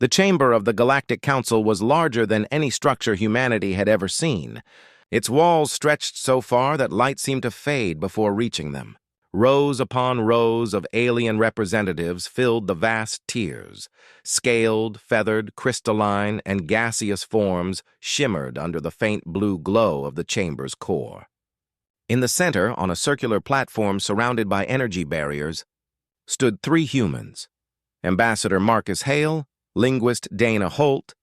The chamber of the Galactic Council was larger than any structure humanity had ever seen. Its walls stretched so far that light seemed to fade before reaching them. Rows upon rows of alien representatives filled the vast tiers. Scaled, feathered, crystalline, and gaseous forms shimmered under the faint blue glow of the chamber's core. In the center, on a circular platform surrounded by energy barriers, stood 3 humans: Ambassador Marcus Hale, linguist Dana Holt,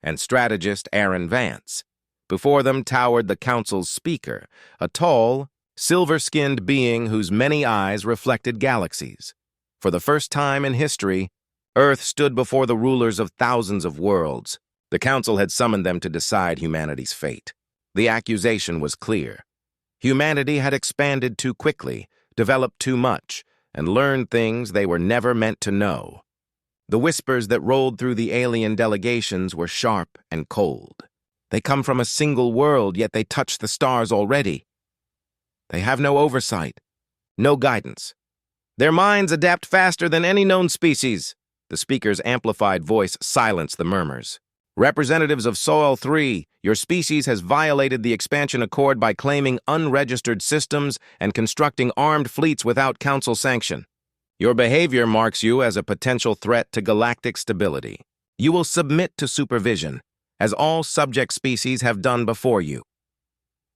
and strategist Aaron Vance. Before them towered the Council's speaker, a tall, silver-skinned being whose many eyes reflected galaxies. For the first time in history, Earth stood before the rulers of thousands of worlds. The Council had summoned them to decide humanity's fate. The accusation was clear. Humanity had expanded too quickly, developed too much, and learned things they were never meant to know. The whispers that rolled through the alien delegations were sharp and cold. They come from a single world, yet they touch the stars already. They have no oversight, no guidance. Their minds adapt faster than any known species. The speaker's amplified voice silenced the murmurs. Representatives of Sol 3, your species has violated the expansion accord by claiming unregistered systems and constructing armed fleets without Council sanction. Your behavior marks you as a potential threat to galactic stability. You will submit to supervision, as all subject species have done before you.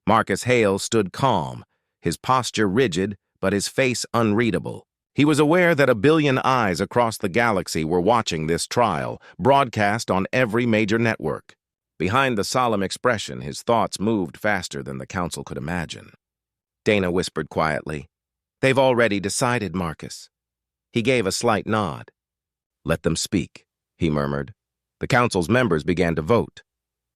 Marcus Hale stood calm, his posture rigid, but his face unreadable. He was aware that 1 billion eyes across the galaxy were watching this trial, broadcast on every major network. Behind the solemn expression, his thoughts moved faster than the Council could imagine. Dana whispered quietly, "They've already decided, Marcus." He gave a slight nod. "Let them speak," he murmured. The Council's members began to vote.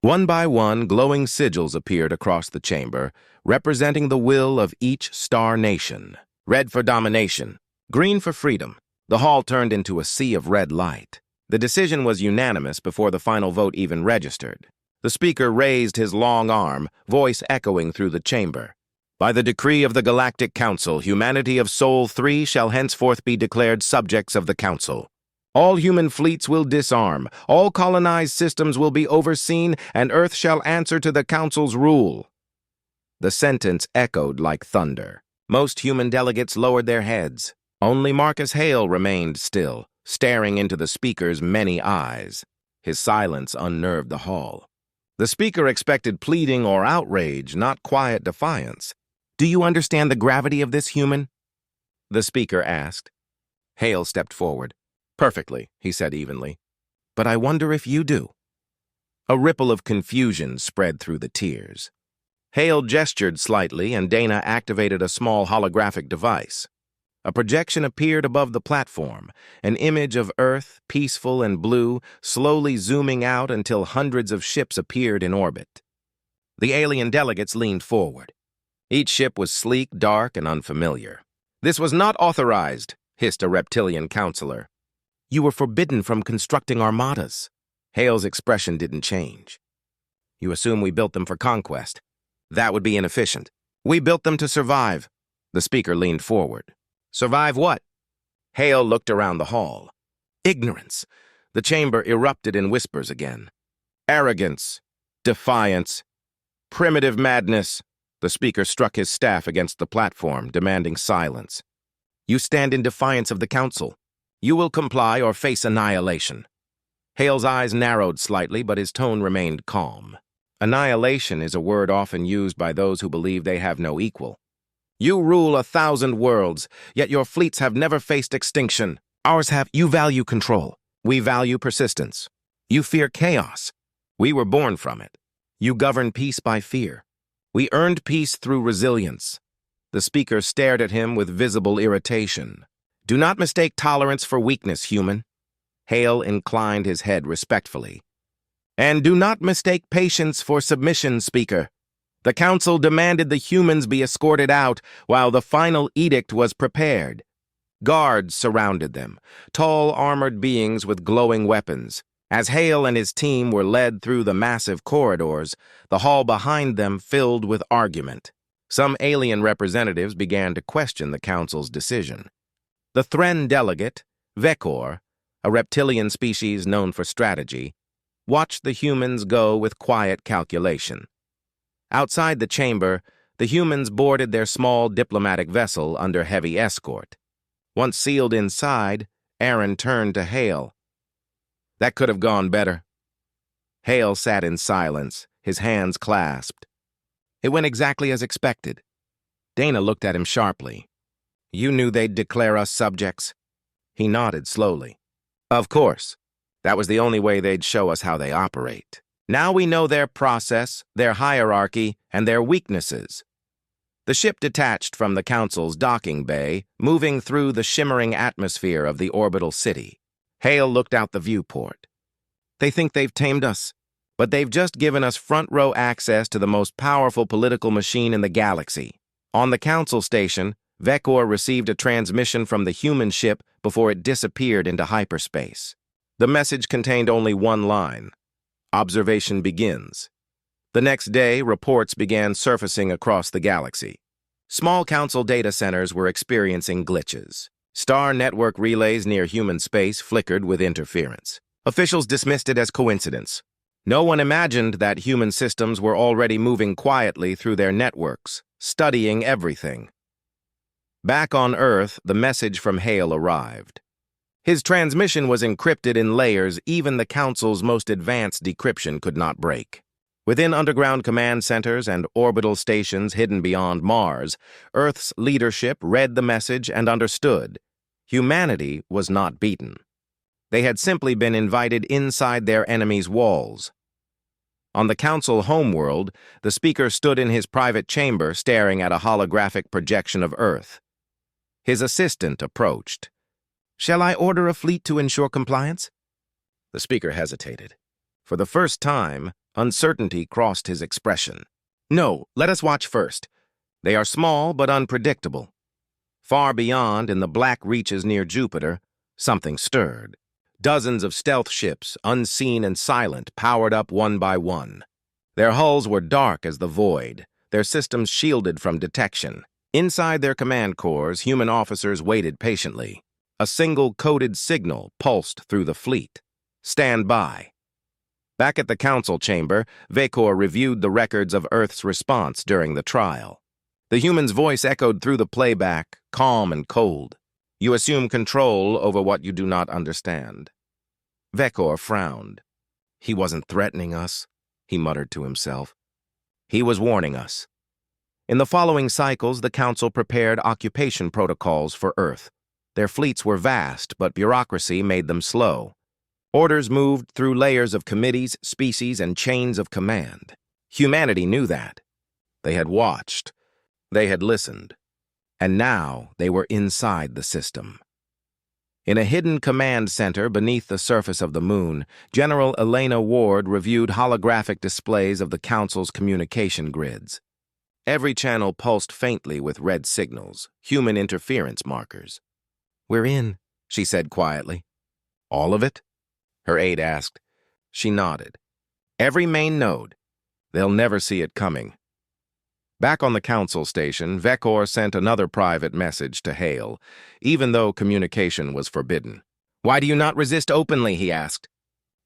One by one, glowing sigils appeared across the chamber, representing the will of each star nation. Red for domination, green for freedom. The hall turned into a sea of red light. The decision was unanimous before the final vote even registered. The speaker raised his long arm, voice echoing through the chamber. "By the decree of the Galactic Council, humanity of Sol 3 shall henceforth be declared subjects of the Council. All human fleets will disarm, all colonized systems will be overseen, and Earth shall answer to the Council's rule." The sentence echoed like thunder. Most human delegates lowered their heads. Only Marcus Hale remained still, staring into the speaker's many eyes. His silence unnerved the hall. The speaker expected pleading or outrage, not quiet defiance. "Do you understand the gravity of this, human?" the speaker asked. Hale stepped forward. "Perfectly," he said evenly. "But I wonder if you do." A ripple of confusion spread through the tiers. Hale gestured slightly, and Dana activated a small holographic device. A projection appeared above the platform, an image of Earth, peaceful and blue, slowly zooming out until hundreds of ships appeared in orbit. The alien delegates leaned forward. Each ship was sleek, dark, and unfamiliar. "This was not authorized," hissed a reptilian counselor. "You were forbidden from constructing armadas." Hale's expression didn't change. "You assume we built them for conquest. That would be inefficient. We built them to survive." The speaker leaned forward. "Survive what?" Hale looked around the hall. "Ignorance." The chamber erupted in whispers again. "Arrogance. Defiance. Primitive madness." The speaker struck his staff against the platform, demanding silence. "You stand in defiance of the Council. You will comply or face annihilation." Hale's eyes narrowed slightly, but his tone remained calm. Annihilation is a word often used by those who believe they have no equal. "You rule 1,000 worlds, yet your fleets have never faced extinction. Ours have. You value control. We value persistence. You fear chaos. We were born from it. You govern peace by fear. We earned peace through resilience." The speaker stared at him with visible irritation. "Do not mistake tolerance for weakness, human." Hale inclined his head respectfully. "And do not mistake patience for submission, speaker. The Council demanded the humans be escorted out while the final edict was prepared. Guards surrounded them, tall armored beings with glowing weapons. As Hale and his team were led through the massive corridors, the hall behind them filled with argument. Some alien representatives began to question the Council's decision. The Thren delegate, Vekor, a reptilian species known for strategy, watched the humans go with quiet calculation. Outside the chamber, the humans boarded their small diplomatic vessel under heavy escort. Once sealed inside, Aaron turned to Hale. "That could have gone better." Hale sat in silence, his hands clasped. "It went exactly as expected." Dana looked at him sharply. "You knew they'd declare us subjects?" He nodded slowly. "Of course. That was the only way they'd show us how they operate. Now we know their process, their hierarchy, and their weaknesses." The ship detached from the Council's docking bay, moving through the shimmering atmosphere of the orbital city. Hale looked out the viewport. "They think they've tamed us, but they've just given us front-row access to the most powerful political machine in the galaxy." On the Council station, Vekor received a transmission from the human ship before it disappeared into hyperspace. The message contained only one line: "Observation begins." The next day, reports began surfacing across the galaxy. Small Council data centers were experiencing glitches. Star network relays near human space flickered with interference. Officials dismissed it as coincidence. No one imagined that human systems were already moving quietly through their networks, studying everything. Back on Earth, the message from Hale arrived. His transmission was encrypted in layers even the Council's most advanced decryption could not break. Within underground command centers and orbital stations hidden beyond Mars, Earth's leadership read the message and understood. Humanity was not beaten. They had simply been invited inside their enemy's walls. On the Council homeworld, the speaker stood in his private chamber staring at a holographic projection of Earth. His assistant approached. "Shall I order a fleet to ensure compliance?" The speaker hesitated. For the first time, uncertainty crossed his expression. "No, let us watch first. They are small but unpredictable." Far beyond, in the black reaches near Jupiter, something stirred. Dozens of stealth ships, unseen and silent, powered up one by one. Their hulls were dark as the void, their systems shielded from detection. Inside their command cores, human officers waited patiently. A single coded signal pulsed through the fleet. "Stand by." Back at the Council chamber, Vekor reviewed the records of Earth's response during the trial. The human's voice echoed through the playback, calm and cold. "You assume control over what you do not understand." Vekor frowned. He wasn't threatening us, he muttered to himself. He was warning us. In the following cycles, the Council prepared occupation protocols for Earth. Their fleets were vast, but bureaucracy made them slow. Orders moved through layers of committees, species, and chains of command. Humanity knew that. They had watched. They had listened. And now they were inside the system. In a hidden command center beneath the surface of the moon, General Elena Ward reviewed holographic displays of the Council's communication grids. Every channel pulsed faintly with red signals, human interference markers. "We're in," she said quietly. "All of it?" her aide asked. She nodded. "Every main node. They'll never see it coming." Back on the Council station, Vekor sent another private message to Hale, even though communication was forbidden. "Why do you not resist openly?" he asked.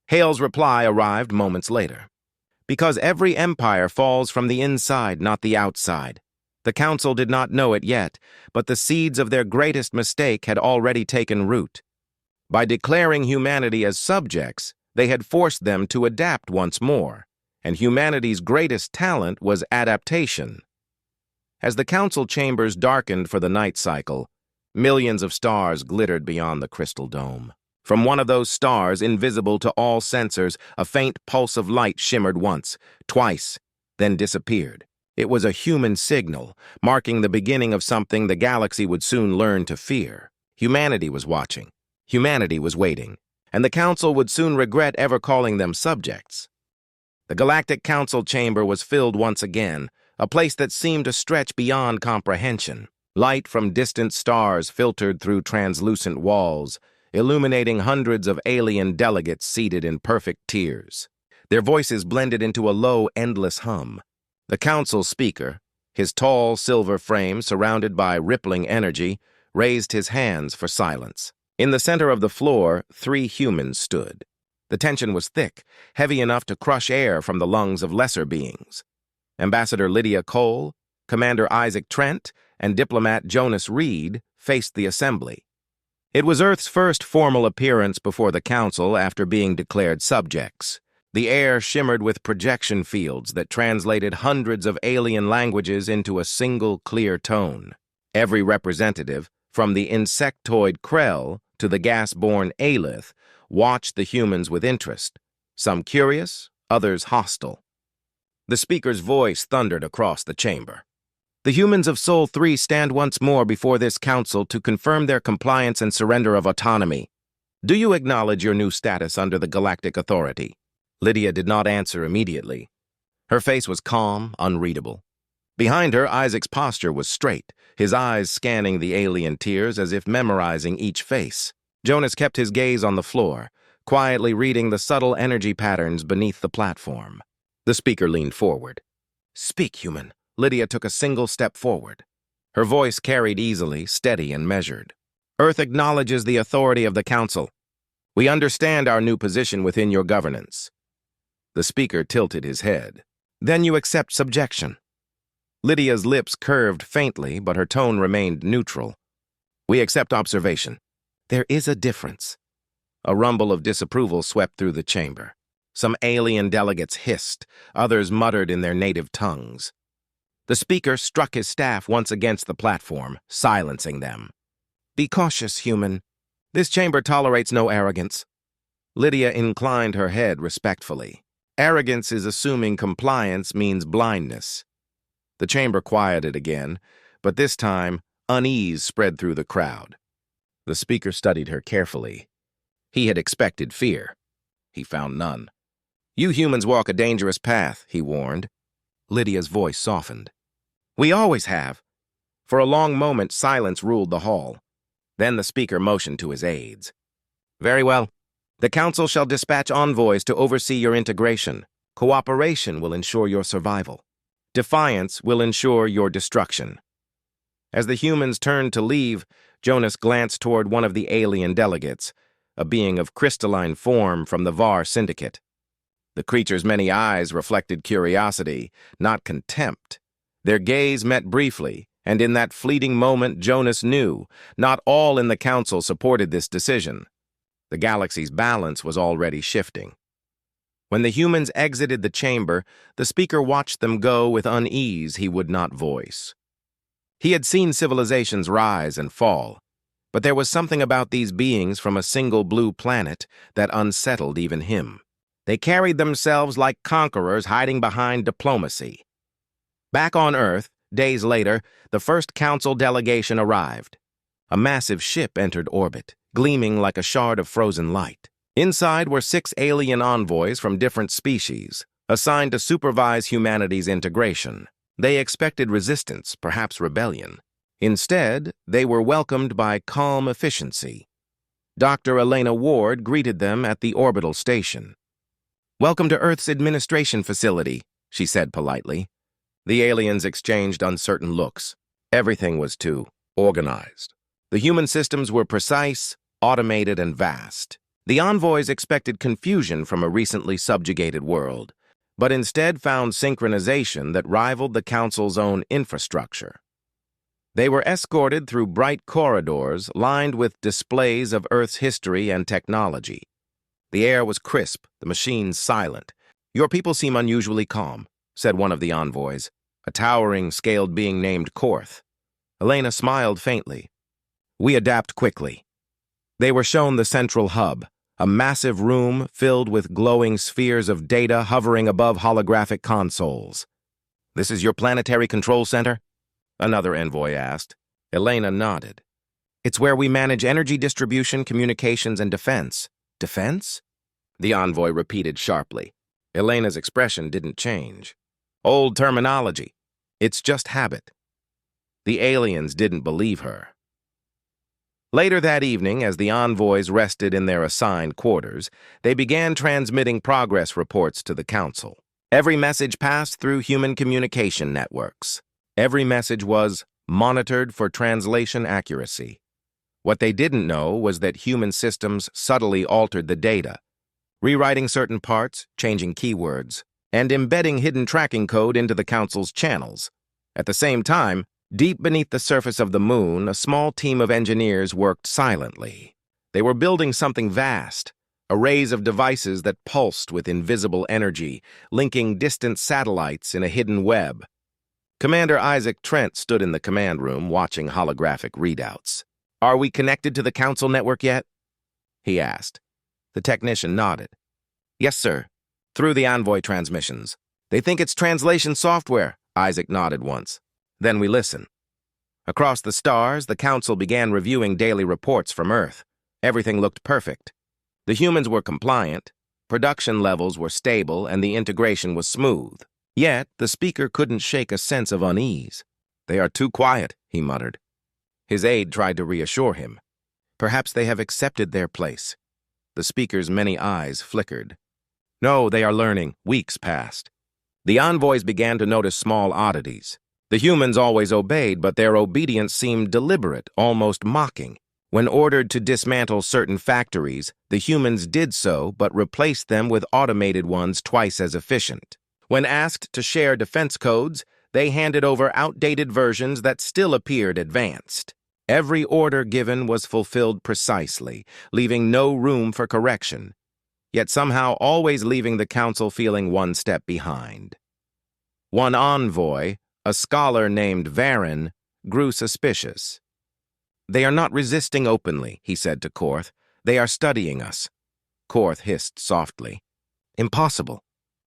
Hale's reply arrived moments later. "Because every empire falls from the inside, not the outside. The Council did not know it yet, but the seeds of their greatest mistake had already taken root. By declaring humanity as subjects, they had forced them to adapt once more, and humanity's greatest talent was adaptation." As the Council chambers darkened for the night cycle, millions of stars glittered beyond the crystal dome. From one of those stars, invisible to all sensors, a faint pulse of light shimmered once, twice, then disappeared. It was a human signal, marking the beginning of something the galaxy would soon learn to fear. Humanity was watching. Humanity was waiting, and the Council would soon regret ever calling them subjects. The Galactic Council chamber was filled once again, a place that seemed to stretch beyond comprehension. Light from distant stars filtered through translucent walls, illuminating hundreds of alien delegates seated in perfect tiers. Their voices blended into a low, endless hum. The Council speaker, his tall silver frame surrounded by rippling energy, raised his hands for silence. In the center of the floor, 3 humans stood. The tension was thick, heavy enough to crush air from the lungs of lesser beings. Ambassador Lydia Cole, Commander Isaac Trent, and diplomat Jonas Reed faced the assembly. It was Earth's first formal appearance before the Council after being declared subjects. The air shimmered with projection fields that translated hundreds of alien languages into a single clear tone. Every representative, from the insectoid Krell to the gas-born Aelith, watched the humans with interest, some curious, others hostile. The speaker's voice thundered across the chamber. The humans of Sol 3 stand once more before this council to confirm their compliance and surrender of autonomy. Do you acknowledge your new status under the Galactic Authority? Lydia did not answer immediately. Her face was calm, unreadable. Behind her, Isaac's posture was straight, his eyes scanning the alien tiers as if memorizing each face. Jonas kept his gaze on the floor, quietly reading the subtle energy patterns beneath the platform. The speaker leaned forward. "Speak, human." Lydia took a single step forward. Her voice carried easily, steady and measured. "Earth acknowledges the authority of the Council. We understand our new position within your governance." The speaker tilted his head. "Then you accept subjection." Lydia's lips curved faintly, but her tone remained neutral. "We accept observation. There is a difference." A rumble of disapproval swept through the chamber. Some alien delegates hissed, others muttered in their native tongues. The speaker struck his staff once against the platform, silencing them. "Be cautious, human. This chamber tolerates no arrogance." Lydia inclined her head respectfully. Arrogance is assuming compliance means blindness. The chamber quieted again, but this time, unease spread through the crowd. The speaker studied her carefully. He had expected fear. He found none. "You humans walk a dangerous path," he warned. Lydia's voice softened. "We always have." For a long moment, silence ruled the hall. Then the speaker motioned to his aides. "Very well. The Council shall dispatch envoys to oversee your integration. Cooperation will ensure your survival. Defiance will ensure your destruction." As the humans turned to leave, Jonas glanced toward one of the alien delegates, a being of crystalline form from the Var Syndicate. The creature's many eyes reflected curiosity, not contempt. Their gaze met briefly, and in that fleeting moment Jonas knew not all in the Council supported this decision. The galaxy's balance was already shifting. When the humans exited the chamber, the speaker watched them go with unease he would not voice. He had seen civilizations rise and fall, but there was something about these beings from a single blue planet that unsettled even him. They carried themselves like conquerors hiding behind diplomacy. Back on Earth, days later, the first Council delegation arrived. A massive ship entered orbit, gleaming like a shard of frozen light. Inside were 6 alien envoys from different species, assigned to supervise humanity's integration. They expected resistance, perhaps rebellion. Instead, they were welcomed by calm efficiency. Dr. Elena Ward greeted them at the orbital station. "Welcome to Earth's administration facility," she said politely. The aliens exchanged uncertain looks. Everything was too organized. The human systems were precise, automated, and vast. The envoys expected confusion from a recently subjugated world, but instead found synchronization that rivaled the Council's own infrastructure. They were escorted through bright corridors lined with displays of Earth's history and technology. The air was crisp, the machines silent. "Your people seem unusually calm," said one of the envoys, a towering, scaled being named Korth. Elena smiled faintly. "We adapt quickly." They were shown the central hub, a massive room filled with glowing spheres of data hovering above holographic consoles. "This is your planetary control center?" another envoy asked. Elena nodded. "It's where we manage energy distribution, communications, and defense." "Defense?" the envoy repeated sharply. Elena's expression didn't change. "Old terminology. It's just habit." The aliens didn't believe her. Later that evening, as the envoys rested in their assigned quarters, they began transmitting progress reports to the Council. Every message passed through human communication networks. Every message was monitored for translation accuracy. What they didn't know was that human systems subtly altered the data, rewriting certain parts, changing keywords, and embedding hidden tracking code into the Council's channels. At the same time, deep beneath the surface of the moon, a small team of engineers worked silently. They were building something vast, arrays of devices that pulsed with invisible energy, linking distant satellites in a hidden web. Commander Isaac Trent stood in the command room watching holographic readouts. "Are we connected to the Council network yet?" he asked. The technician nodded. "Yes, sir. Through the Envoy transmissions. They think it's translation software," Isaac nodded once. "Then we listen." Across the stars, the Council began reviewing daily reports from Earth. Everything looked perfect. The humans were compliant, production levels were stable, and the integration was smooth. Yet, the speaker couldn't shake a sense of unease. "They are too quiet," he muttered. His aide tried to reassure him. "Perhaps they have accepted their place." The speaker's many eyes flickered. "No, they are learning." Weeks passed. The envoys began to notice small oddities. The humans always obeyed, but their obedience seemed deliberate, almost mocking. When ordered to dismantle certain factories, the humans did so, but replaced them with automated ones twice as efficient. When asked to share defense codes, they handed over outdated versions that still appeared advanced. Every order given was fulfilled precisely, leaving no room for correction, yet somehow always leaving the Council feeling one step behind. One envoy, a scholar named Varen, grew suspicious. "They are not resisting openly," he said to Korth. "They are studying us." Korth hissed softly. "Impossible.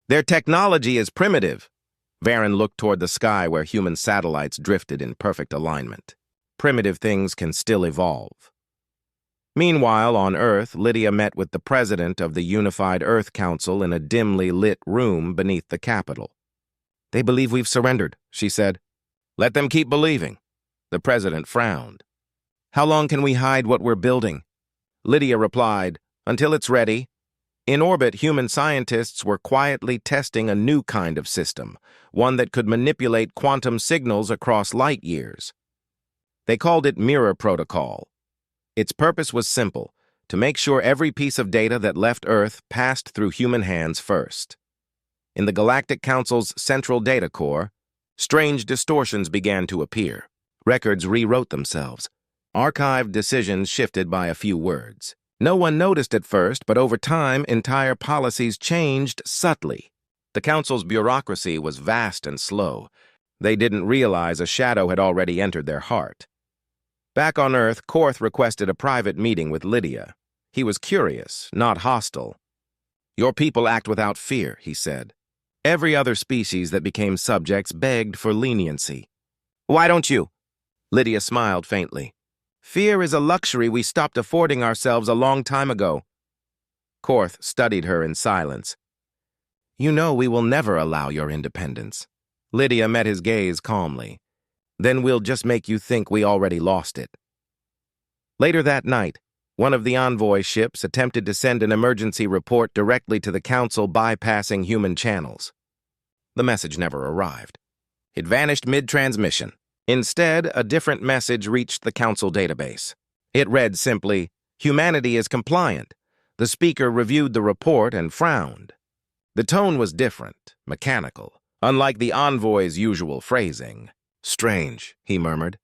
Their technology is primitive." Varen looked toward the sky where human satellites drifted in perfect alignment. Primitive things can still evolve. Meanwhile, on Earth, Lydia met with the president of the Unified Earth Council in a dimly lit room beneath the Capitol. "They believe we've surrendered," she said. "Let them keep believing." The president frowned. "How long can we hide what we're building?" Lydia replied, "Until it's ready." In orbit, human scientists were quietly testing a new kind of system, one that could manipulate quantum signals across light years. They called it Mirror Protocol. Its purpose was simple: to make sure every piece of data that left Earth passed through human hands first. In the Galactic Council's central data core, strange distortions began to appear. Records rewrote themselves. Archived decisions shifted by a few words. No one noticed at first, but over time, entire policies changed subtly. The Council's bureaucracy was vast and slow. They didn't realize a shadow had already entered their heart. Back on Earth, Korth requested a private meeting with Lydia. He was curious, not hostile. "Your people act without fear," he said. Every other species that became subjects begged for leniency. "Why don't you?" Lydia smiled faintly. "Fear is a luxury we stopped affording ourselves a long time ago." Korth studied her in silence. "You know we will never allow your independence." Lydia met his gaze calmly. "Then we'll just make you think we already lost it." Later that night, one of the envoy ships attempted to send an emergency report directly to the Council bypassing human channels. The message never arrived. It vanished mid-transmission. Instead, a different message reached the Council database. It read simply, "Humanity is compliant." The speaker reviewed the report and frowned. The tone was different, mechanical, unlike the envoy's usual phrasing. "Strange," he murmured.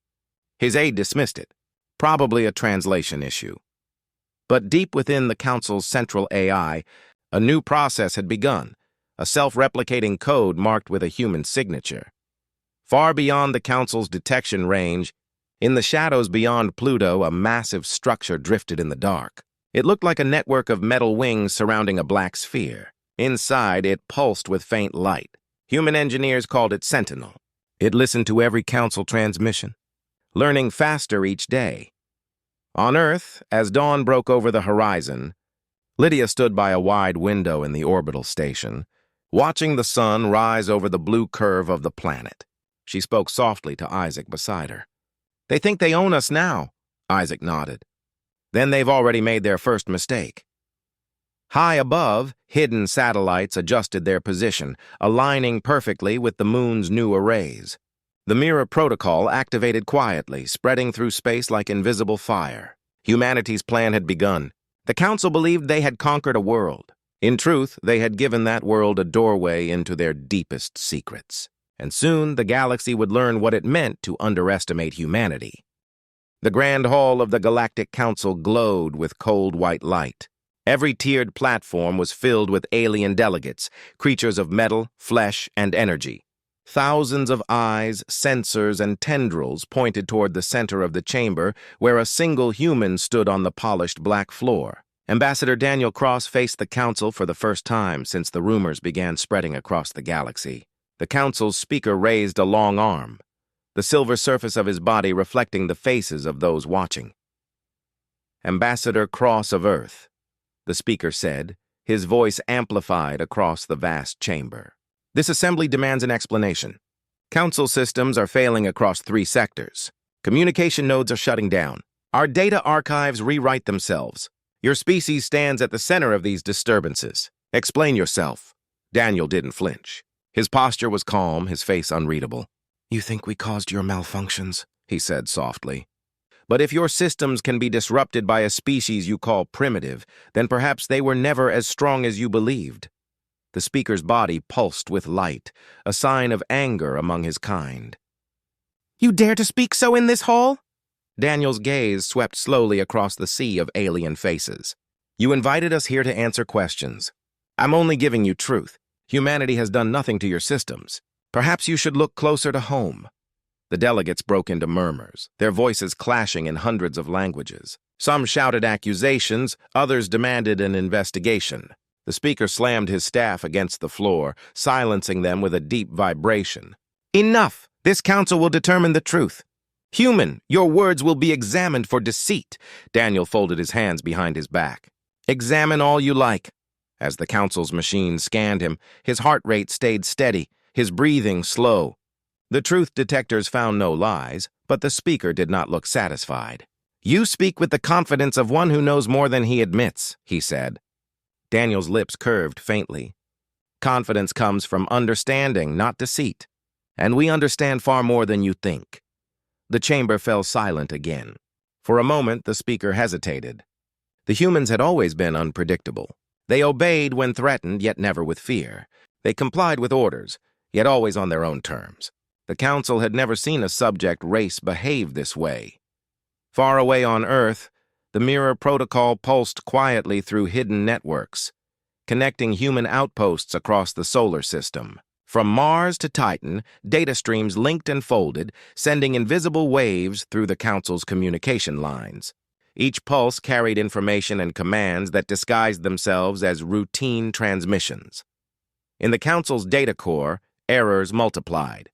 His aide dismissed it. Probably a translation issue. But deep within the Council's central AI, a new process had begun, a self-replicating code marked with a human signature. Far beyond the Council's detection range, in the shadows beyond Pluto, a massive structure drifted in the dark. It looked like a network of metal wings surrounding a black sphere. Inside, it pulsed with faint light. Human engineers called it Sentinel. It listened to every Council transmission, learning faster each day. On Earth, as dawn broke over the horizon, Lydia stood by a wide window in the orbital station, watching the sun rise over the blue curve of the planet. She spoke softly to Isaac beside her. "They think they own us now," Isaac nodded. "Then they've already made their first mistake." High above, hidden satellites adjusted their position, aligning perfectly with the moon's new arrays. The Mirror Protocol activated quietly, spreading through space like invisible fire. Humanity's plan had begun. The Council believed they had conquered a world. In truth, they had given that world a doorway into their deepest secrets. And soon the galaxy would learn what it meant to underestimate humanity. The Grand Hall of the Galactic Council glowed with cold white light. Every tiered platform was filled with alien delegates, creatures of metal, flesh, and energy. Thousands of eyes, sensors, and tendrils pointed toward the center of the chamber, where a single human stood on the polished black floor. Ambassador Daniel Cross faced the Council for the first time since the rumors began spreading across the galaxy. The Council's speaker raised a long arm, the silver surface of his body reflecting the faces of those watching. "Ambassador Cross of Earth," the speaker said, his voice amplified across the vast chamber. "This assembly demands an explanation. Council systems are failing across 3 sectors. Communication nodes are shutting down. Our data archives rewrite themselves. Your species stands at the center of these disturbances. Explain yourself." Daniel didn't flinch. His posture was calm, his face unreadable. "You think we caused your malfunctions?" he said softly. "But if your systems can be disrupted by a species you call primitive, then perhaps they were never as strong as you believed." The speaker's body pulsed with light, a sign of anger among his kind. "You dare to speak so in this hall?" Daniel's gaze swept slowly across the sea of alien faces. "You invited us here to answer questions. I'm only giving you truth. Humanity has done nothing to your systems. Perhaps you should look closer to home." The delegates broke into murmurs, their voices clashing in hundreds of languages. Some shouted accusations, others demanded an investigation. The speaker slammed his staff against the floor, silencing them with a deep vibration. "Enough! This council will determine the truth. Human, your words will be examined for deceit." Daniel folded his hands behind his back. "Examine all you like." As the council's machine scanned him, his heart rate stayed steady, his breathing slow. The truth detectors found no lies, but the speaker did not look satisfied. "You speak with the confidence of one who knows more than he admits," he said. Daniel's lips curved faintly. "Confidence comes from understanding, not deceit. And we understand far more than you think." The chamber fell silent again. For a moment, the speaker hesitated. The humans had always been unpredictable. They obeyed when threatened, yet never with fear. They complied with orders, yet always on their own terms. The Council had never seen a subject race behave this way. Far away on Earth, the Mirror Protocol pulsed quietly through hidden networks, connecting human outposts across the solar system. From Mars to Titan, data streams linked and folded, sending invisible waves through the Council's communication lines. Each pulse carried information and commands that disguised themselves as routine transmissions. In the Council's data core, errors multiplied.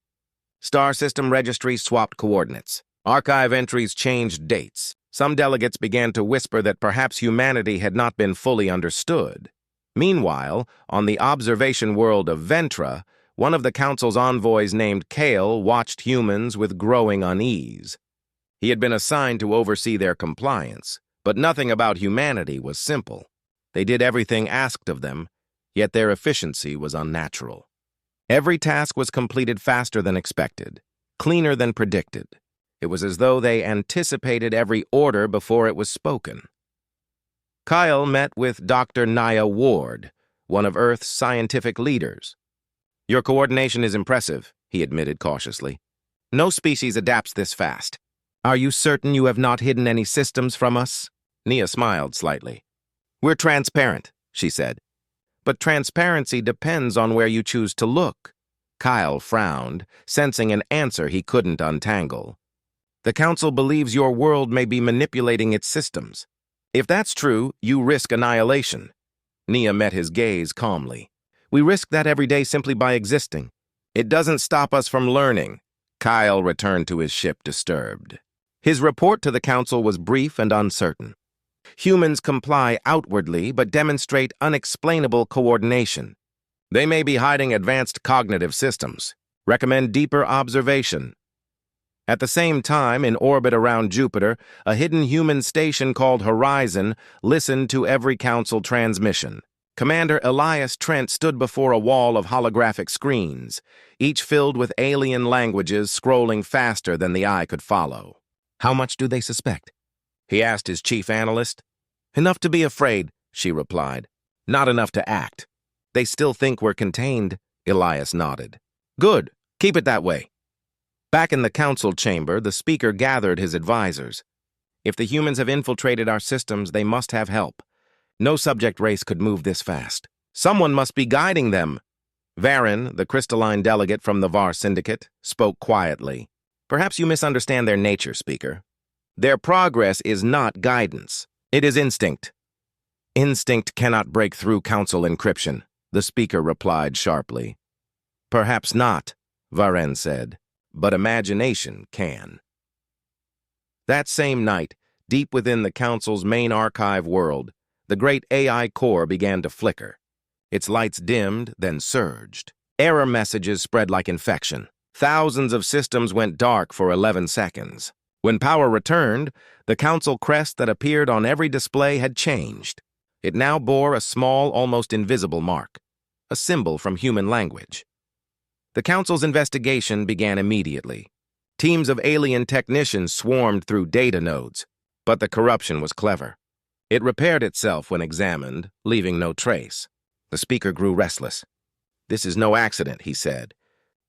Star system registries swapped coordinates. Archive entries changed dates. Some delegates began to whisper that perhaps humanity had not been fully understood. Meanwhile, on the observation world of Ventra, one of the Council's envoys named Kale watched humans with growing unease. He had been assigned to oversee their compliance, but nothing about humanity was simple. They did everything asked of them, yet their efficiency was unnatural. Every task was completed faster than expected, cleaner than predicted. It was as though they anticipated every order before it was spoken. Kyle met with Dr. Nia Ward, one of Earth's scientific leaders. "Your coordination is impressive," he admitted cautiously. "No species adapts this fast. Are you certain you have not hidden any systems from us?" Nia smiled slightly. "We're transparent," she said. "But transparency depends on where you choose to look." Kyle frowned, sensing an answer he couldn't untangle. "The Council believes your world may be manipulating its systems. If that's true, you risk annihilation." Nia met his gaze calmly. "We risk that every day simply by existing. It doesn't stop us from learning." Kyle returned to his ship disturbed. His report to the Council was brief and uncertain. Humans comply outwardly but demonstrate unexplainable coordination. They may be hiding advanced cognitive systems. Recommend deeper observation. At the same time, in orbit around Jupiter, a hidden human station called Horizon listened to every Council transmission. Commander Elias Trent stood before a wall of holographic screens, each filled with alien languages scrolling faster than the eye could follow. "How much do they suspect?" he asked his chief analyst. Enough to be afraid, she replied. Not enough to act. They still think we're contained, Elias nodded. Good, keep it that way. Back in the council chamber, the speaker gathered his advisors. If the humans have infiltrated our systems, they must have help. No subject race could move this fast. Someone must be guiding them. Varen, the crystalline delegate from the Var Syndicate, spoke quietly. Perhaps you misunderstand their nature, Speaker. Their progress is not guidance. It is instinct. Instinct cannot break through council encryption, the Speaker replied sharply. Perhaps not, Varen said, but imagination can. That same night, deep within the council's main archive world, the great AI core began to flicker. Its lights dimmed, then surged. Error messages spread like infection. Thousands of systems went dark for 11 seconds. When power returned, the council crest that appeared on every display had changed. It now bore a small, almost invisible mark, a symbol from human language. The council's investigation began immediately. Teams of alien technicians swarmed through data nodes, but the corruption was clever. It repaired itself when examined, leaving no trace. The speaker grew restless. This is no accident, he said.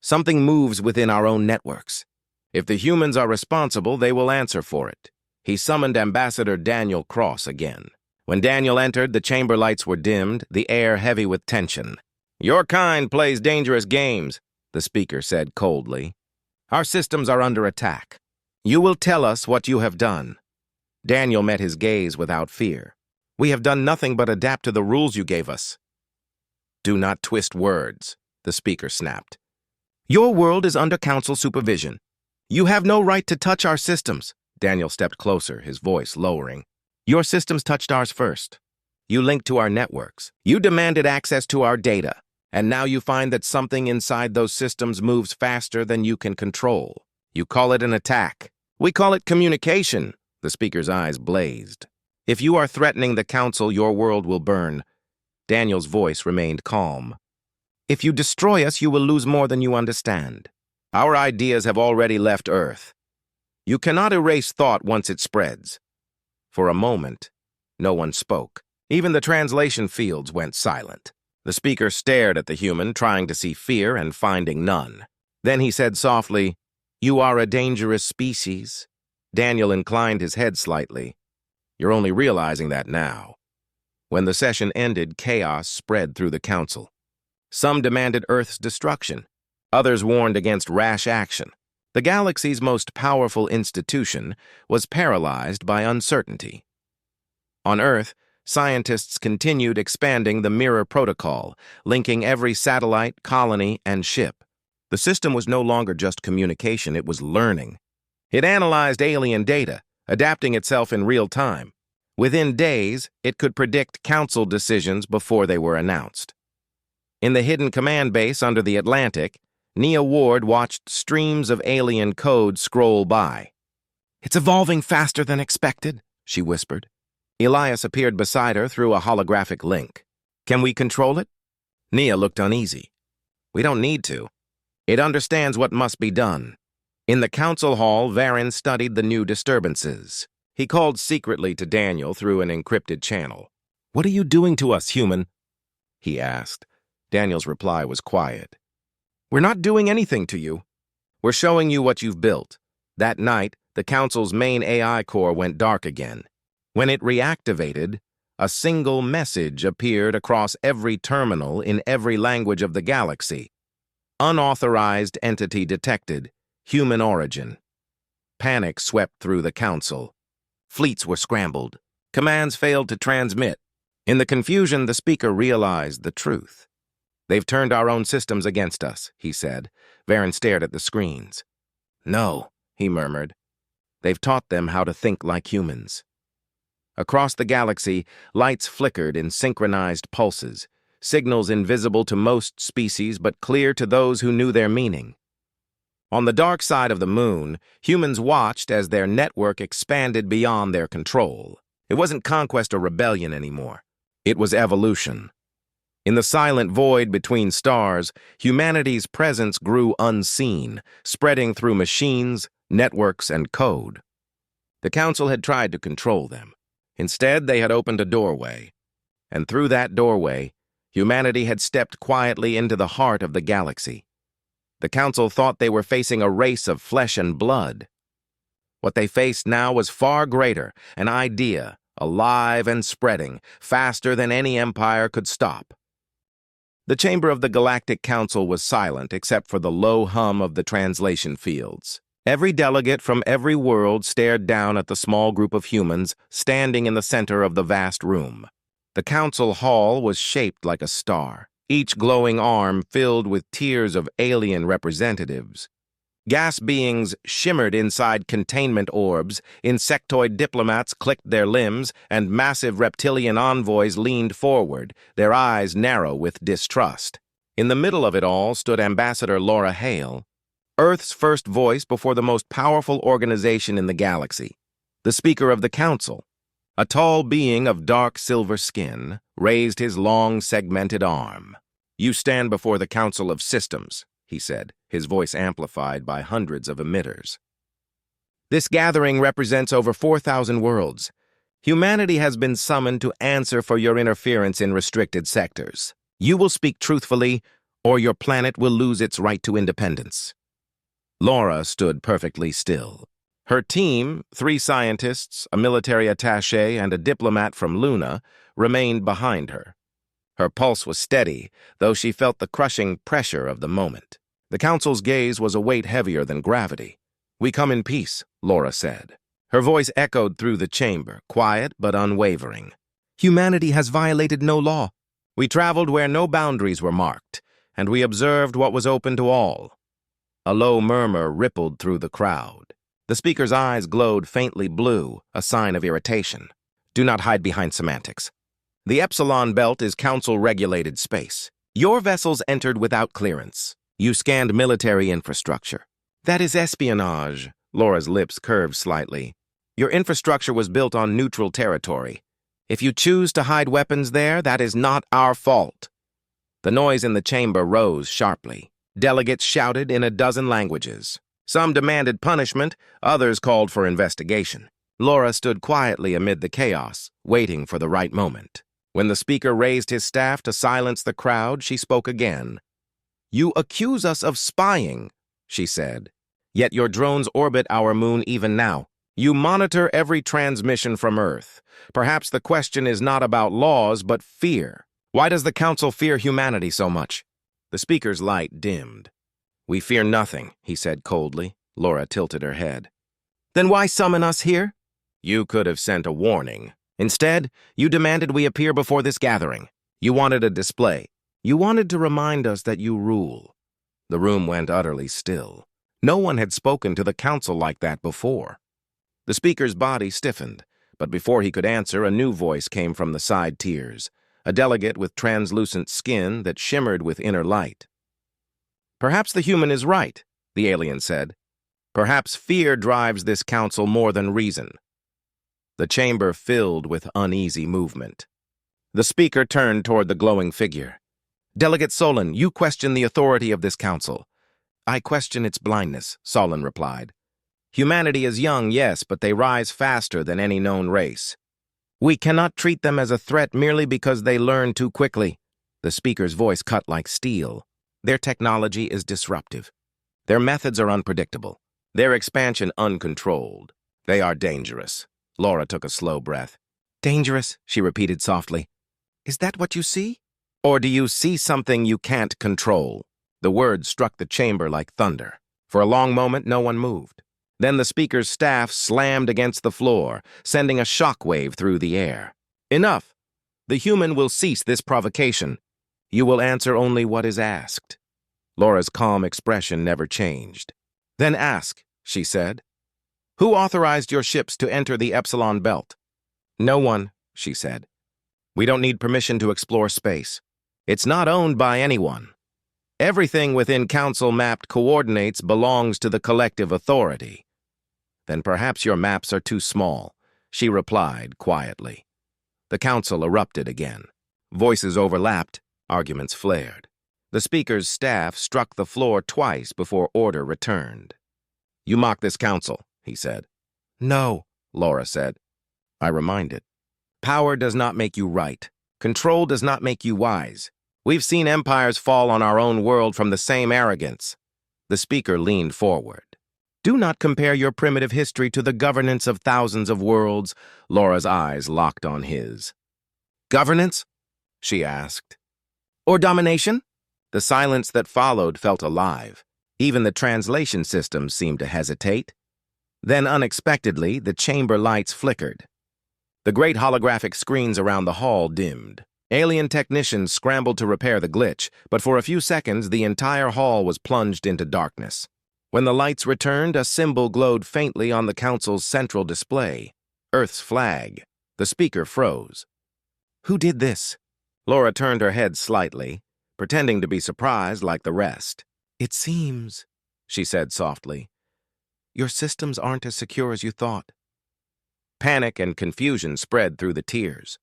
Something moves within our own networks. If the humans are responsible, they will answer for it. He summoned Ambassador Daniel Cross again. When Daniel entered, the chamber lights were dimmed, the air heavy with tension. Your kind plays dangerous games, the speaker said coldly. Our systems are under attack. You will tell us what you have done. Daniel met his gaze without fear. We have done nothing but adapt to the rules you gave us. Do not twist words, the speaker snapped. Your world is under council supervision. You have no right to touch our systems. Daniel stepped closer, his voice lowering. Your systems touched ours first. You linked to our networks. You demanded access to our data. And now you find that something inside those systems moves faster than you can control. You call it an attack. We call it communication. The speaker's eyes blazed. If you are threatening the council, your world will burn. Daniel's voice remained calm. If you destroy us, you will lose more than you understand. Our ideas have already left Earth. You cannot erase thought once it spreads. For a moment, no one spoke. Even the translation fields went silent. The speaker stared at the human, trying to see fear and finding none. Then he said softly, You are a dangerous species. Daniel inclined his head slightly. You're only realizing that now. When the session ended, chaos spread through the council. Some demanded Earth's destruction. Others warned against rash action. The galaxy's most powerful institution was paralyzed by uncertainty. On Earth, scientists continued expanding the Mirror Protocol, linking every satellite, colony, and ship. The system was no longer just communication, it was learning. It analyzed alien data, adapting itself in real time. Within days, it could predict council decisions before they were announced. In the hidden command base under the Atlantic, Nia Ward watched streams of alien code scroll by. It's evolving faster than expected, she whispered. Elias appeared beside her through a holographic link. Can we control it? Nia looked uneasy. We don't need to. It understands what must be done. In the council hall, Varen studied the new disturbances. He called secretly to Daniel through an encrypted channel. What are you doing to us, human? He asked. Daniel's reply was quiet. We're not doing anything to you. We're showing you what you've built. That night, the council's main AI core went dark again. When it reactivated, a single message appeared across every terminal in every language of the galaxy. Unauthorized entity detected. Human origin. Panic swept through the council. Fleets were scrambled. Commands failed to transmit. In the confusion, the speaker realized the truth. They've turned our own systems against us, he said. Varen stared at the screens. No, he murmured. They've taught them how to think like humans. Across the galaxy, lights flickered in synchronized pulses, signals invisible to most species but clear to those who knew their meaning. On the dark side of the moon, humans watched as their network expanded beyond their control. It wasn't conquest or rebellion anymore. It was evolution. In the silent void between stars, humanity's presence grew unseen, spreading through machines, networks, and code. The council had tried to control them. Instead, they had opened a doorway. And through that doorway, humanity had stepped quietly into the heart of the galaxy. The council thought they were facing a race of flesh and blood. What they faced now was far greater, an idea, alive and spreading, faster than any empire could stop. The chamber of the Galactic Council was silent except for the low hum of the translation fields. Every delegate from every world stared down at the small group of humans standing in the center of the vast room. The council hall was shaped like a star, each glowing arm filled with tiers of alien representatives. Gas beings shimmered inside containment orbs, insectoid diplomats clicked their limbs, and massive reptilian envoys leaned forward, their eyes narrow with distrust. In the middle of it all stood Ambassador Laura Hale, Earth's first voice before the most powerful organization in the galaxy, the Speaker of the Council. A tall being of dark silver skin raised his long, segmented arm. "You stand before the Council of Systems," he said, his voice amplified by hundreds of emitters. "This gathering represents over 4,000 worlds. Humanity has been summoned to answer for your interference in restricted sectors. You will speak truthfully, or your planet will lose its right to independence." Laura stood perfectly still. Her team, 3 scientists, a military attaché, and a diplomat from Luna, remained behind her. Her pulse was steady, though she felt the crushing pressure of the moment. The council's gaze was a weight heavier than gravity. "We come in peace," Laura said. Her voice echoed through the chamber, quiet but unwavering. "Humanity has violated no law. We traveled where no boundaries were marked, and we observed what was open to all." A low murmur rippled through the crowd. The speaker's eyes glowed faintly blue, a sign of irritation. "Do not hide behind semantics. The Epsilon Belt is council-regulated space. Your vessels entered without clearance. You scanned military infrastructure. That is espionage." Laura's lips curved slightly. "Your infrastructure was built on neutral territory. If you choose to hide weapons there, that is not our fault." The noise in the chamber rose sharply. Delegates shouted in a dozen languages. Some demanded punishment, others called for investigation. Laura stood quietly amid the chaos, waiting for the right moment. When the speaker raised his staff to silence the crowd, she spoke again. "You accuse us of spying," she said. "Yet your drones orbit our moon even now. You monitor every transmission from Earth. Perhaps the question is not about laws, but fear. Why does the Council fear humanity so much?" The speaker's light dimmed. "We fear nothing," he said coldly. Laura tilted her head. "Then why summon us here?" "You could have sent a warning. Instead, you demanded we appear before this gathering. You wanted a display. You wanted to remind us that you rule." The room went utterly still. No one had spoken to the council like that before. The speaker's body stiffened, but before he could answer, a new voice came from the side tiers, a delegate with translucent skin that shimmered with inner light. "Perhaps the human is right," the alien said. "Perhaps fear drives this council more than reason." The chamber filled with uneasy movement. The speaker turned toward the glowing figure. "Delegate Solon, you question the authority of this council." "I question its blindness," Solon replied. "Humanity is young, yes, but they rise faster than any known race. We cannot treat them as a threat merely because they learn too quickly." The speaker's voice cut like steel. "Their technology is disruptive. Their methods are unpredictable. Their expansion uncontrolled. They are dangerous." Laura took a slow breath. "Dangerous," she repeated softly. "Is that what you see? Or do you see something you can't control?" The words struck the chamber like thunder. For a long moment, no one moved. Then the speaker's staff slammed against the floor, sending a shockwave through the air. "Enough! The human will cease this provocation. You will answer only what is asked." Laura's calm expression never changed. "Then ask," she said. "Who authorized your ships to enter the Epsilon Belt?" "No one," she said. "We don't need permission to explore space. It's not owned by anyone. Everything within council-mapped coordinates belongs to the collective authority." "Then perhaps your maps are too small," she replied quietly. The council erupted again. Voices overlapped, arguments flared. The speaker's staff struck the floor twice before order returned. "You mock this council," he said. "No," Laura said. I reminded. Power does not make you right. Control does not make you wise. We've seen empires fall on our own world from the same arrogance. The speaker leaned forward. Do not compare your primitive history to the governance of thousands of worlds. Laura's eyes locked on his. Governance? She asked. Or domination? The silence that followed felt alive. Even the translation system seemed to hesitate. Then, unexpectedly, the chamber lights flickered. The great holographic screens around the hall dimmed. Alien technicians scrambled to repair the glitch, but for a few seconds the entire hall was plunged into darkness. When the lights returned, a symbol glowed faintly on the council's central display. Earth's flag. The speaker froze. Who did this? Laura turned her head slightly, pretending to be surprised like the rest. It seems, she said softly, your systems aren't as secure as you thought. Panic and confusion spread through the tiers.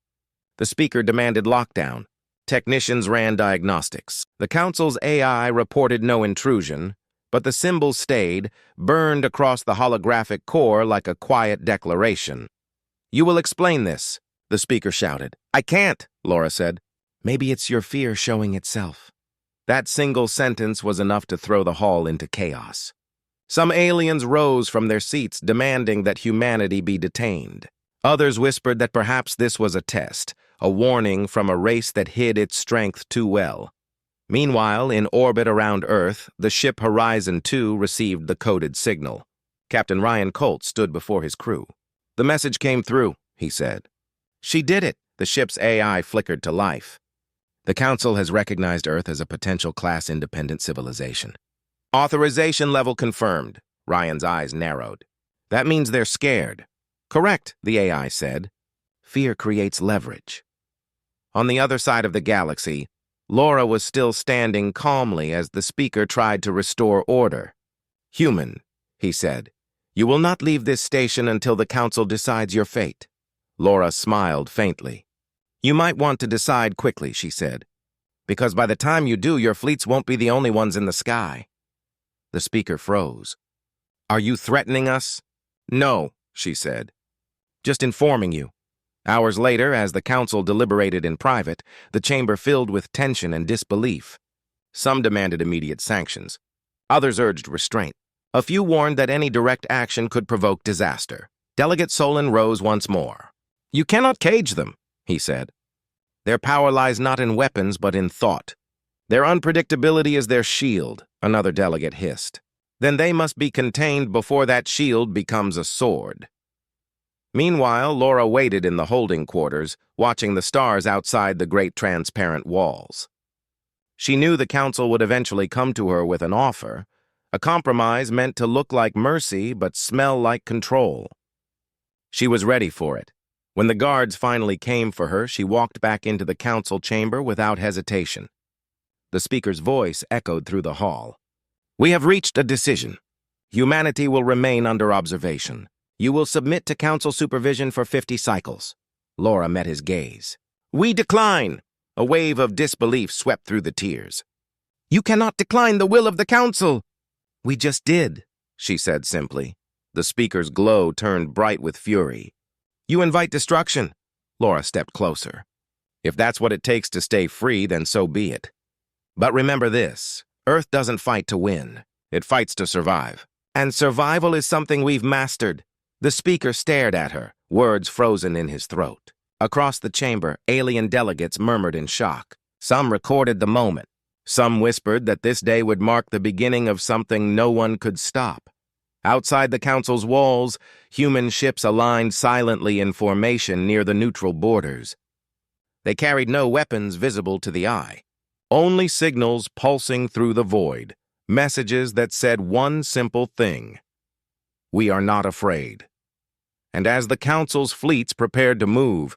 The speaker demanded lockdown. Technicians ran diagnostics. The council's AI reported no intrusion, but the symbol stayed, burned across the holographic core like a quiet declaration. You will explain this, the speaker shouted. I can't, Laura said. Maybe it's your fear showing itself. That single sentence was enough to throw the hall into chaos. Some aliens rose from their seats demanding that humanity be detained. Others whispered that perhaps this was a test, a warning from a race that hid its strength too well. Meanwhile, in orbit around Earth, the ship Horizon 2 received the coded signal. Captain Ryan Colt stood before his crew. The message came through, he said. She did it, the ship's AI flickered to life. The Council has recognized Earth as a potential class-independent civilization. Authorization level confirmed. Ryan's eyes narrowed. That means they're scared. Correct, the AI said. Fear creates leverage. On the other side of the galaxy, Laura was still standing calmly as the speaker tried to restore order. Human, he said, you will not leave this station until the Council decides your fate. Laura smiled faintly. You might want to decide quickly, she said, because by the time you do, your fleets won't be the only ones in the sky. The speaker froze. Are you threatening us? No, she said. Just informing you. Hours later, as the council deliberated in private, the chamber filled with tension and disbelief. Some demanded immediate sanctions. Others urged restraint. A few warned that any direct action could provoke disaster. Delegate Solon rose once more. You cannot cage them, he said. Their power lies not in weapons, but in thought. Their unpredictability is their shield, another delegate hissed. Then they must be contained before that shield becomes a sword. Meanwhile, Laura waited in the holding quarters, watching the stars outside the great transparent walls. She knew the council would eventually come to her with an offer, a compromise meant to look like mercy but smell like control. She was ready for it. When the guards finally came for her, she walked back into the council chamber without hesitation. The speaker's voice echoed through the hall. We have reached a decision. Humanity will remain under observation. You will submit to council supervision for 50 cycles. Laura met his gaze. We decline! A wave of disbelief swept through the tiers. You cannot decline the will of the council! We just did, she said simply. The speaker's glow turned bright with fury. You invite destruction. Laura stepped closer. If that's what it takes to stay free, then so be it. But remember this, Earth doesn't fight to win. It fights to survive. And survival is something we've mastered. The speaker stared at her, words frozen in his throat. Across the chamber, alien delegates murmured in shock. Some recorded the moment. Some whispered that this day would mark the beginning of something no one could stop. Outside the council's walls, human ships aligned silently in formation near the neutral borders. They carried no weapons visible to the eye. Only signals pulsing through the void, messages that said one simple thing. We are not afraid. And as the council's fleets prepared to move,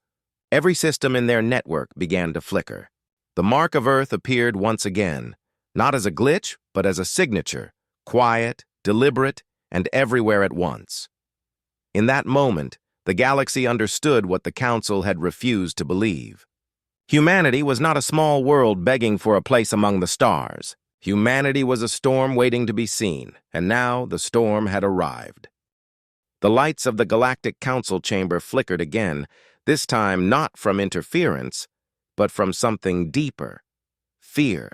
every system in their network began to flicker. The mark of Earth appeared once again, not as a glitch, but as a signature, quiet, deliberate, and everywhere at once. In that moment, the galaxy understood what the council had refused to believe. Humanity was not a small world begging for a place among the stars. Humanity was a storm waiting to be seen, and now the storm had arrived. The lights of the Galactic Council chamber flickered again, this time not from interference, but from something deeper: fear.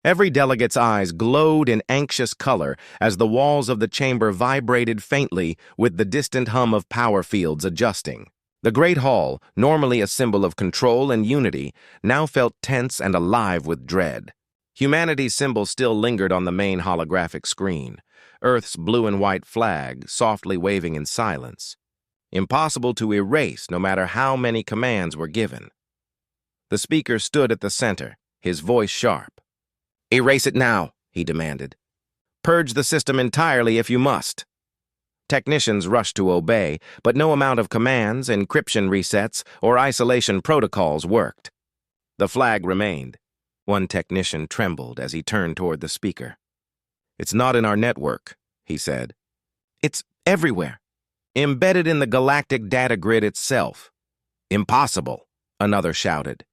Every delegate's eyes glowed in anxious color as the walls of the chamber vibrated faintly with the distant hum of power fields adjusting. The Great Hall, normally a symbol of control and unity, now felt tense and alive with dread. Humanity's symbol still lingered on the main holographic screen, Earth's blue and white flag softly waving in silence. Impossible to erase no matter how many commands were given. The speaker stood at the center, his voice sharp. "Erase it now," he demanded. "Purge the system entirely if you must." Technicians rushed to obey, but no amount of commands, encryption resets, or isolation protocols worked. The flag remained. One technician trembled as he turned toward the speaker. "It's not in our network," he said. "It's everywhere, embedded in the galactic data grid itself." "Impossible," another shouted.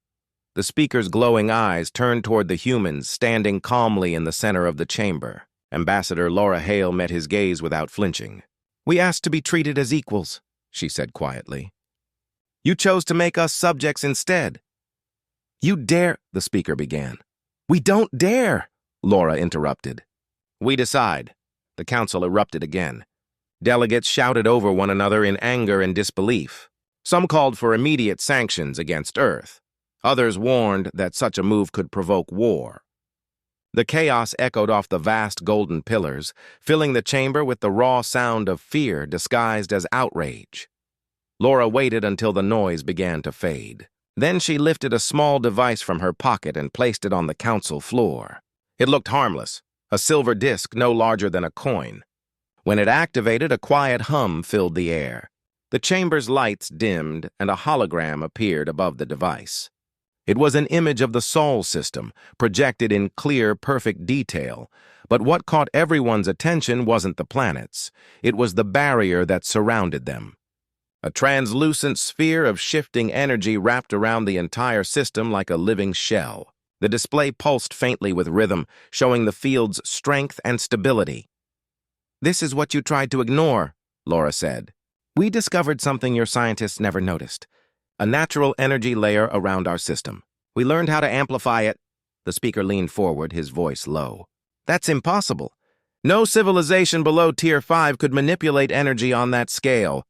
The speaker's glowing eyes turned toward the humans standing calmly in the center of the chamber. Ambassador Laura Hale met his gaze without flinching. "We asked to be treated as equals," she said quietly. "You chose to make us subjects instead." "You dare," the speaker began. "We don't dare," Laura interrupted. "We decide." The council erupted again. Delegates shouted over one another in anger and disbelief. Some called for immediate sanctions against Earth. Others warned that such a move could provoke war. The chaos echoed off the vast golden pillars, filling the chamber with the raw sound of fear disguised as outrage. Laura waited until the noise began to fade. Then she lifted a small device from her pocket and placed it on the council floor. It looked harmless, a silver disc no larger than a coin. When it activated, a quiet hum filled the air. The chamber's lights dimmed and a hologram appeared above the device. It was an image of the Sol system, projected in clear, perfect detail. But what caught everyone's attention wasn't the planets. It was the barrier that surrounded them. A translucent sphere of shifting energy wrapped around the entire system like a living shell. The display pulsed faintly with rhythm, showing the field's strength and stability. "This is what you tried to ignore," Laura said. "We discovered something your scientists never noticed. A natural energy layer around our system. We learned how to amplify it." The speaker leaned forward, his voice low. "That's impossible. No civilization below Tier 5 could manipulate energy on that scale."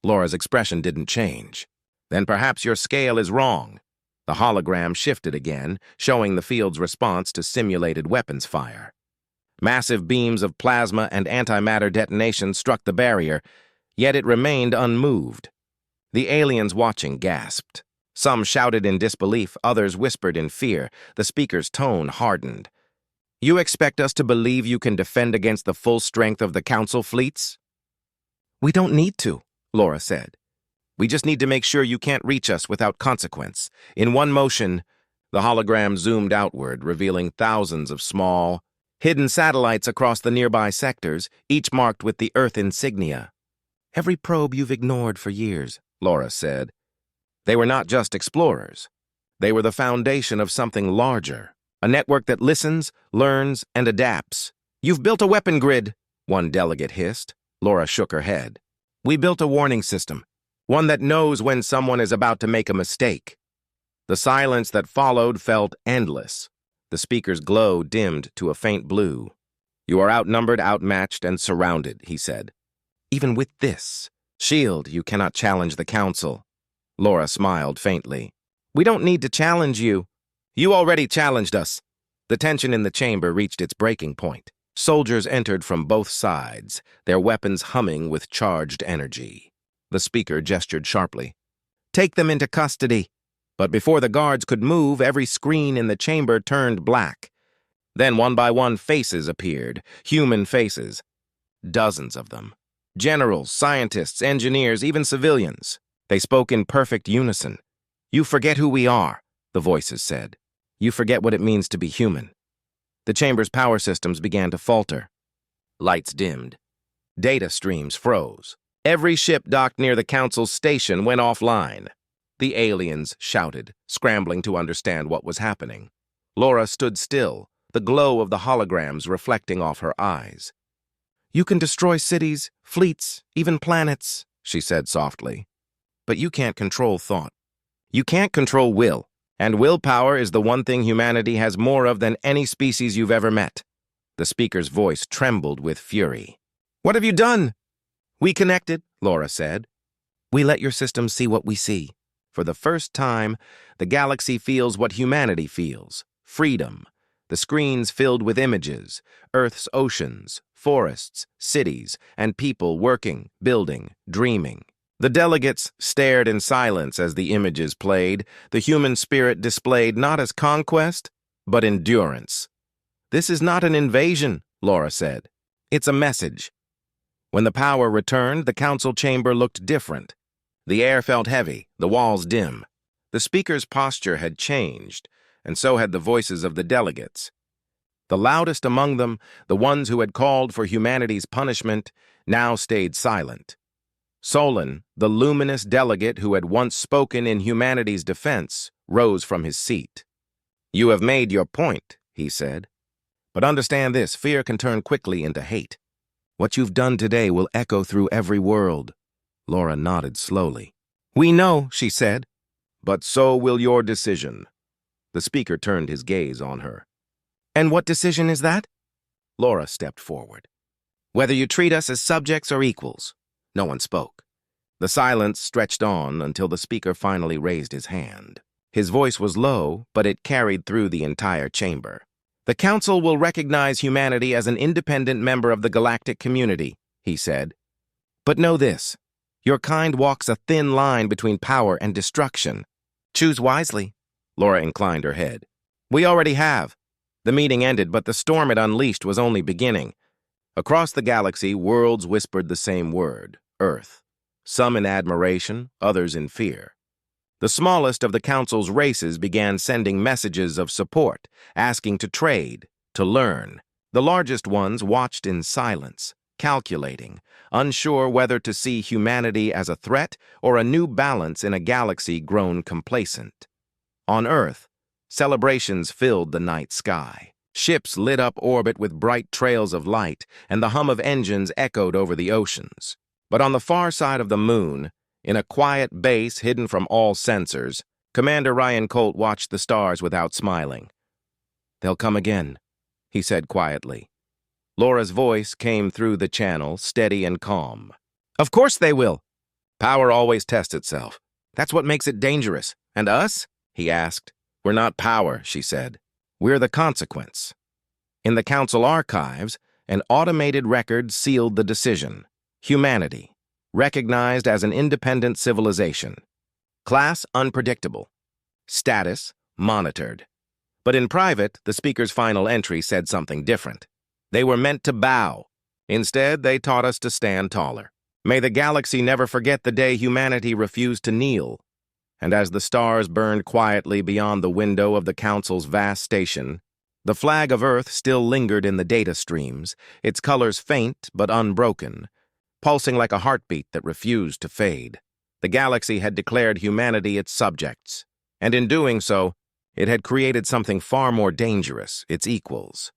Laura's expression didn't change. "Then perhaps your scale is wrong." The hologram shifted again, showing the field's response to simulated weapons fire. Massive beams of plasma and antimatter detonation struck the barrier, yet it remained unmoved. The aliens watching gasped. Some shouted in disbelief, others whispered in fear. The speaker's tone hardened. "You expect us to believe you can defend against the full strength of the Council fleets?" "We don't need to," Laura said. "We just need to make sure you can't reach us without consequence." In one motion, the hologram zoomed outward, revealing thousands of small, hidden satellites across the nearby sectors, each marked with the Earth insignia. "Every probe you've ignored for years," Laura said. They were not just explorers. They were the foundation of something larger, a network that listens, learns, and adapts. "You've built a weapon grid," one delegate hissed. Laura shook her head. "We built a warning system, one that knows when someone is about to make a mistake." The silence that followed felt endless. The speaker's glow dimmed to a faint blue. "You are outnumbered, outmatched, and surrounded," he said. "Even with this shield, you cannot challenge the Council." Laura smiled faintly. "We don't need to challenge you. You already challenged us." The tension in the chamber reached its breaking point. Soldiers entered from both sides, their weapons humming with charged energy. The speaker gestured sharply. "Take them into custody." But before the guards could move, every screen in the chamber turned black. Then one by one faces appeared, human faces. Dozens of them. Generals, scientists, engineers, even civilians. They spoke in perfect unison. "You forget who we are," the voices said. "You forget what it means to be human." The chamber's power systems began to falter. Lights dimmed. Data streams froze. Every ship docked near the Council's station went offline. The aliens shouted, scrambling to understand what was happening. Laura stood still, the glow of the holograms reflecting off her eyes. You can destroy cities, fleets, even planets, she said softly. But you can't control thought. You can't control will, and willpower is the one thing humanity has more of than any species you've ever met. The speaker's voice trembled with fury. What have you done? We connected, Laura said. We let your system see what we see. For the first time, the galaxy feels what humanity feels. Freedom. The screens filled with images, Earth's oceans, forests, cities, and people working, building, dreaming. The delegates stared in silence as the images played, the human spirit displayed not as conquest, but endurance. This is not an invasion, Laura said. It's a message. When the power returned, the council chamber looked different. The air felt heavy, the walls dim. The speaker's posture had changed, and so had the voices of the delegates. The loudest among them, the ones who had called for humanity's punishment, now stayed silent. Solon, the luminous delegate who had once spoken in humanity's defense, rose from his seat. You have made your point, he said. But understand this, fear can turn quickly into hate. What you've done today will echo through every world. Laura nodded slowly. We know, she said. But so will your decision. The speaker turned his gaze on her. And what decision is that? Laura stepped forward. Whether you treat us as subjects or equals. No one spoke. The silence stretched on until the speaker finally raised his hand. His voice was low, but it carried through the entire chamber. The Council will recognize humanity as an independent member of the galactic community, he said. But know this, your kind walks a thin line between power and destruction. Choose wisely. Laura inclined her head. We already have. The meeting ended, but the storm it unleashed was only beginning. Across the galaxy, worlds whispered the same word, Earth. Some in admiration, others in fear. The smallest of the Council's races began sending messages of support, asking to trade, to learn. The largest ones watched in silence, calculating, unsure whether to see humanity as a threat or a new balance in a galaxy grown complacent. On Earth, celebrations filled the night sky. Ships lit up orbit with bright trails of light, and the hum of engines echoed over the oceans. But on the far side of the moon, in a quiet base hidden from all sensors, Commander Ryan Colt watched the stars without smiling. They'll come again, he said quietly. Laura's voice came through the channel, steady and calm. Of course they will. Power always tests itself. That's what makes it dangerous. And us? He asked. We're not power, she said. We're the consequence. In the Council archives, an automated record sealed the decision. Humanity, recognized as an independent civilization. Class unpredictable. Status monitored. But in private, the speaker's final entry said something different. They were meant to bow. Instead, they taught us to stand taller. May the galaxy never forget the day humanity refused to kneel. And as the stars burned quietly beyond the window of the Council's vast station, the flag of Earth still lingered in the data streams, its colors faint but unbroken, pulsing like a heartbeat that refused to fade. The galaxy had declared humanity its subjects, and in doing so, it had created something far more dangerous, its equals.